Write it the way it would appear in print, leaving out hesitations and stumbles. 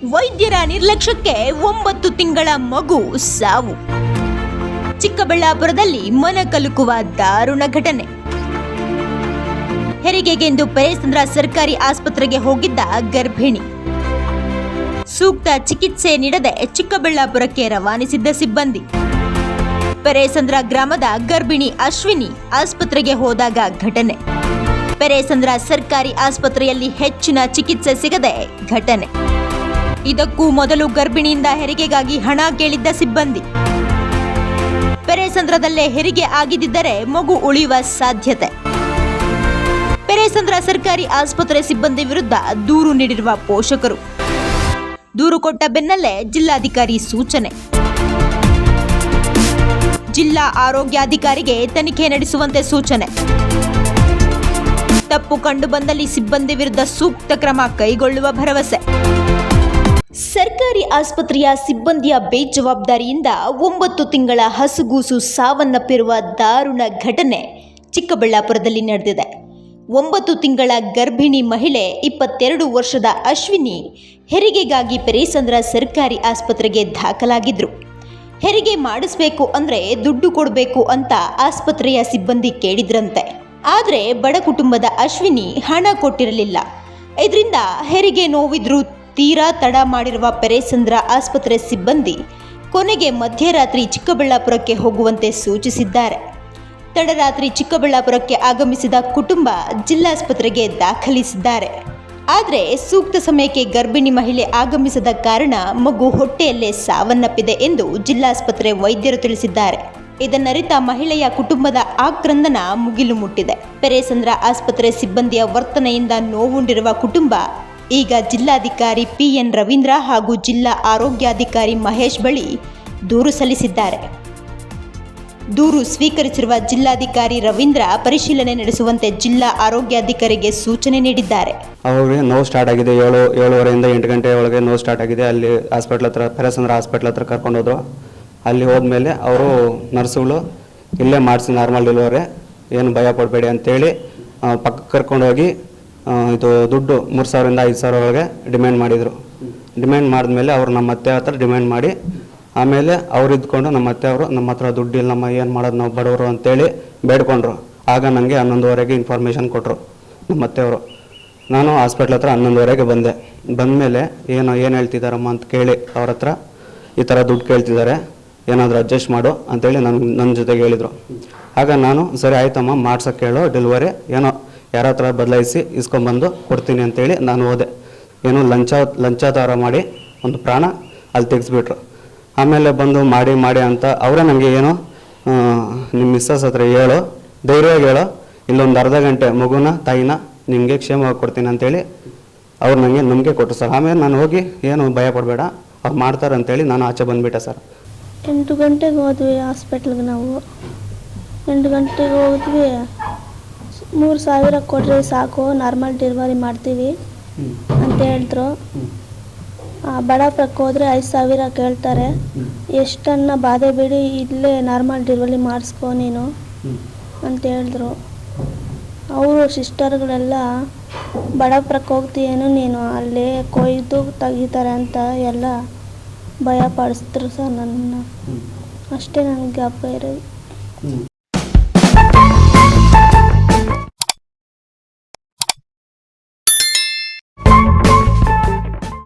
ವೈದ್ಯರ ನಿರ್ಲಕ್ಷ್ಯಕ್ಕೆ 9 ತಿಂಗಳ ಮಗು ಸಾವು. ಚಿಕ್ಕಬಳ್ಳಾಪುರದಲ್ಲಿ ಮನಕಲುಕುವ ದಾರುಣ ಘಟನೆ. ಹೆರಿಗೆಗೆಂದು ಪೆರೇಸಂದ್ರ ಸರ್ಕಾರಿ ಆಸ್ಪತ್ರೆಗೆ ಹೋಗಿದ್ದ ಗರ್ಭಿಣಿ. ಸೂಕ್ತ ಚಿಕಿತ್ಸೆ ನೀಡದೆ ಚಿಕ್ಕಬಳ್ಳಾಪುರಕ್ಕೆ ರವಾನಿಸಿದ್ದ ಸಿಬ್ಬಂದಿ. ಪೆರೇಸಂದ್ರ ಗ್ರಾಮದ ಗರ್ಭಿಣಿ ಅಶ್ವಿನಿ ಆಸ್ಪತ್ರೆಗೆ ಹೋದಾಗ ಘಟನೆ. ಪೆರೇಸಂದ್ರ ಸರ್ಕಾರಿ ಆಸ್ಪತ್ರೆಯಲ್ಲಿ ಹೆಚ್ಚಿನ ಚಿಕಿತ್ಸೆ ಸಿಗದೆ ಘಟನೆ. ಇದಕ್ಕೂ ಮೊದಲು ಗರ್ಭಿಣಿಯಿಂದ ಹೆರಿಗೆಗಾಗಿ ಹಣ ಕೇಳಿದ್ದ ಸಿಬ್ಬಂದಿ. ಪೆರೇಸಂದ್ರದಲ್ಲೇ ಹೆರಿಗೆ ಆಗಿದ್ದರೆ ಮಗು ಉಳಿಯುವ ಸಾಧ್ಯತೆ. ಪೆರೇಸಂದ್ರ ಸರ್ಕಾರಿ ಆಸ್ಪತ್ರೆ ಸಿಬ್ಬಂದಿ ವಿರುದ್ಧ ದೂರು ನೀಡಿರುವ ಪೋಷಕರು. ದೂರು ಕೊಟ್ಟ ಬೆನ್ನಲ್ಲೇ ಜಿಲ್ಲಾಧಿಕಾರಿ ಸೂಚನೆ. ಜಿಲ್ಲಾ ಆರೋಗ್ಯಾಧಿಕಾರಿಗೆ ತನಿಖೆ ನಡೆಸುವಂತೆ ಸೂಚನೆ. ತಪ್ಪು ಕಂಡು ಬಂದಲ್ಲಿ ಸಿಬ್ಬಂದಿ ವಿರುದ್ಧ ಸೂಕ್ತ ಕ್ರಮ ಕೈಗೊಳ್ಳುವ ಭರವಸೆ. ಸರ್ಕಾರಿ ಆಸ್ಪತ್ರೆಯ ಸಿಬ್ಬಂದಿಯ ಬೇಜವಾಬ್ದಾರಿಯಿಂದ 9 ತಿಂಗಳ ಹಸುಗೂಸು ಸಾವನ್ನಪ್ಪಿರುವ ದಾರುಣ ಘಟನೆ ಚಿಕ್ಕಬಳ್ಳಾಪುರದಲ್ಲಿ ನಡೆದಿದೆ. 9 ತಿಂಗಳ ಗರ್ಭಿಣಿ ಮಹಿಳೆ 22 ವರ್ಷದ ಅಶ್ವಿನಿ ಹೆರಿಗೆಗಾಗಿ ಪೆರೇಸಂದ್ರ ಸರ್ಕಾರಿ ಆಸ್ಪತ್ರೆಗೆ ದಾಖಲಾಗಿದ್ರು. ಹೆರಿಗೆ ಮಾಡಿಸ್ಬೇಕು ಅಂದ್ರೆ ದುಡ್ಡು ಕೊಡಬೇಕು ಅಂತ ಆಸ್ಪತ್ರೆಯ ಸಿಬ್ಬಂದಿ ಕೇಳಿದ್ರಂತೆ. ಆದರೆ ಬಡ ಕುಟುಂಬದ ಅಶ್ವಿನಿ ಹಣ ಕೊಟ್ಟಿರಲಿಲ್ಲ. ಇದರಿಂದ ಹೆರಿಗೆ ನೋವಿದ್ರು ತೀರಾ ತಡ ಮಾಡಿರುವ ಪೆರೇಸಂದ್ರ ಆಸ್ಪತ್ರೆ ಸಿಬ್ಬಂದಿ ಕೊನೆಗೆ ಮಧ್ಯರಾತ್ರಿ ಚಿಕ್ಕಬಳ್ಳಾಪುರಕ್ಕೆ ಹೋಗುವಂತೆ ಸೂಚಿಸಿದ್ದಾರೆ. ತಡರಾತ್ರಿ ಚಿಕ್ಕಬಳ್ಳಾಪುರಕ್ಕೆ ಆಗಮಿಸಿದ ಕುಟುಂಬ ಜಿಲ್ಲಾಸ್ಪತ್ರೆಗೆ ದಾಖಲಿಸಿದ್ದಾರೆ. ಆದರೆ ಸೂಕ್ತ ಸಮಯಕ್ಕೆ ಗರ್ಭಿಣಿ ಮಹಿಳೆ ಆಗಮಿಸದ ಕಾರಣ ಮಗು ಹೊಟ್ಟೆಯಲ್ಲೇ ಸಾವನ್ನಪ್ಪಿದೆ ಎಂದು ಜಿಲ್ಲಾಸ್ಪತ್ರೆ ವೈದ್ಯರು ತಿಳಿಸಿದ್ದಾರೆ. ಇದನ್ನರಿತ ಮಹಿಳೆಯ ಕುಟುಂಬದ ಆಕ್ರಂದನ ಮುಗಿಲು ಮುಟ್ಟಿದೆ. ಪೆರೇಸಂದ್ರ ಆಸ್ಪತ್ರೆ ಸಿಬ್ಬಂದಿಯ ವರ್ತನೆಯಿಂದ ನೋವುಂಡಿರುವ ಕುಟುಂಬ ಈಗ ಜಿಲ್ಲಾಧಿಕಾರಿ PN ರವೀಂದ್ರ ಹಾಗೂ ಜಿಲ್ಲಾ ಆರೋಗ್ಯಾಧಿಕಾರಿ ಮಹೇಶ್ ಬಳಿ ದೂರು ಸಲ್ಲಿಸಿದ್ದಾರೆ. ದೂರು ಸ್ವೀಕರಿಸಿರುವ ಜಿಲ್ಲಾಧಿಕಾರಿ ರವೀಂದ್ರ ಪರಿಶೀಲನೆ ನಡೆಸುವಂತೆ ಜಿಲ್ಲಾ ಆರೋಗ್ಯಾಧಿಕಾರಿಗೆ ಸೂಚನೆ ನೀಡಿದ್ದಾರೆ. ಅವ್ರಿಗೆ ನೋವು ಸ್ಟಾರ್ಟ್ ಆಗಿದೆ. 7:30ಯಿಂದ 8 ಗಂಟೆ ಒಳಗೆ ನೋವು ಸ್ಟಾರ್ಟ್ ಆಗಿದೆ. ಅಲ್ಲಿ ಹಾಸ್ಪಿಟ್ಲ್ ಹತ್ರ ಪೆರೇಸಂದ್ರ ಹಾಸ್ಪಿಟ್ಲ್ ಹತ್ರ ಕರ್ಕೊಂಡು ಹೋದ್ರು. ಅಲ್ಲಿ ಹೋದ್ಮೇಲೆ ಅವರು ನರ್ಸುಗಳು ಇಲ್ಲೇ ಮಾಡಿಸಿ ನಾರ್ಮಲ್ ಡೆಲಿವರಿ, ಏನು ಭಯ ಪಡಬೇಡಿ ಅಂತೇಳಿ ಪಕ್ಕಕ್ಕೆ ಕರ್ಕೊಂಡೋಗಿ ಇದು ದುಡ್ಡು 3,000ರಿಂದ 5,000 ಒಳಗೆ ಡಿಮ್ಯಾಂಡ್ ಮಾಡಿದರು. ಡಿಮ್ಯಾಂಡ್ ಮಾಡಿದ್ಮೇಲೆ ಅವರು ನಮ್ಮ ಅತ್ತೆ ಹತ್ರ ಡಿಮ್ಯಾಂಡ್ ಮಾಡಿ ಆಮೇಲೆ ಅವ್ರು ಇದ್ಕೊಂಡು ನಮ್ಮ ಅತ್ತೆ ಅವರು ನಮ್ಮ ಹತ್ರ ದುಡ್ಡು ಇಲ್ಲ, ನಮ್ಮ ಏನು ಮಾಡೋದು ನಾವು ಬಡವರು ಅಂತೇಳಿ ಬೇಡ್ಕೊಂಡ್ರು. ಆಗ ನನಗೆ 11:30ಗೆ ಇನ್ಫಾರ್ಮೇಷನ್ ಕೊಟ್ಟರು ನಮ್ಮ ಅತ್ತೆಯವರು. ನಾನು ಹಾಸ್ಪಿಟ್ಲ್ ಹತ್ರ 11:30ಗೆ ಬಂದೆ. ಬಂದಮೇಲೆ ಏನು ಹೇಳ್ತಿದ್ದಾರಮ್ಮ ಅಂತ ಕೇಳಿ ಅವ್ರ ಹತ್ರ ಈ ಥರ ದುಡ್ಡು ಕೇಳ್ತಿದ್ದಾರೆ, ಏನಾದರೂ ಅಡ್ಜಸ್ಟ್ ಮಾಡು ಅಂತೇಳಿ ನನ್ನ ಜೊತೆಗೆ ಹೇಳಿದರು. ಆಗ ನಾನು ಸರಿ ಆಯ್ತಮ್ಮ ಮಾಡ್ಸೋಕ್ಕೆ ಹೇಳೋ ಡೆಲಿವರಿ, ಏನೋ ಯಾರ ಹತ್ರ ಬದಲಾಯಿಸಿ ಇಸ್ಕೊಂಬಂದು ಕೊಡ್ತೀನಿ ಅಂತೇಳಿ ನಾನು ಹೋದೆ. ಏನೋ ಲಂಚಾಧಾರ ಮಾಡಿ ಒಂದು ಪ್ರಾಣ ಅಲ್ಲಿ ತೆಗೆಸ್ಬಿಟ್ರು. ಆಮೇಲೆ ಬಂದು ಮಾಡಿ ಅಂತ ಅವರೇ ನನಗೆ ಏನೋ ನಿಮ್ಮ ಮಿಸ್ಸಸ್ ಹತ್ರ ಹೇಳೋ, ಧೈರ್ಯವಾಗಿ ಹೇಳೋ, ಇಲ್ಲೊಂದು ಅರ್ಧ ಗಂಟೆ ಮಗುನ ತಾಯಿನ ನಿಮಗೆ ಕ್ಷೇಮವಾಗಿ ಕೊಡ್ತೀನಿ ಅಂತೇಳಿ ಅವ್ರು ನನಗೆ ನಂಬಿಕೆ ಕೊಟ್ಟರು ಸರ್. ಆಮೇಲೆ ನಾನು ಹೋಗಿ ಏನು ಭಯ ಪಡಬೇಡ ಅವ್ರು ಮಾಡ್ತಾರೆ ಅಂತೇಳಿ ನಾನು ಆಚೆ ಬಂದುಬಿಟ್ಟೆ ಸರ್. 8 ಗಂಟೆಗೆ ಹೋದ್ವಿ ಹಾಸ್ಪಿಟ್ಲಿಗೆ. ನಾವು 8 ಗಂಟೆಗೆ ಹೋದ್ವಿ. 3,000 ಕೊಟ್ಟರೆ ಸಾಕು, ನಾರ್ಮಲ್ ಡೆಲಿವರಿ ಮಾಡ್ತೀವಿ ಅಂತ ಹೇಳಿದ್ರು. ಬಡಾಪುರಕ್ಕೆ ಹೋದರೆ 5,000 ಕೇಳ್ತಾರೆ. ಎಷ್ಟನ್ನ ಬಾಧೆ ಬಿಡಿ, ಇಲ್ಲೇ ನಾರ್ಮಲ್ ಡೆಲಿವರಿ ಮಾಡಿಸ್ಕೊ ನೀನು ಅಂತ ಹೇಳಿದ್ರು. ಅವರು ಸಿಸ್ಟರ್ಗಳೆಲ್ಲ ಬಡಾಪುರಕ್ಕೆ ಹೋಗ್ತೀಯೇನು ನೀನು, ಅಲ್ಲೇ ಕೊಯ್ದು ತೆಗಿತಾರೆ ಅಂತ ಎಲ್ಲ ಭಯ ಪಡಿಸಿದ್ರು ಸರ್ ನನ್ನನ್ನು. ಅಷ್ಟೇ ನನಗೆ ಜ್ಞಾಪಕ ಇರೋದು.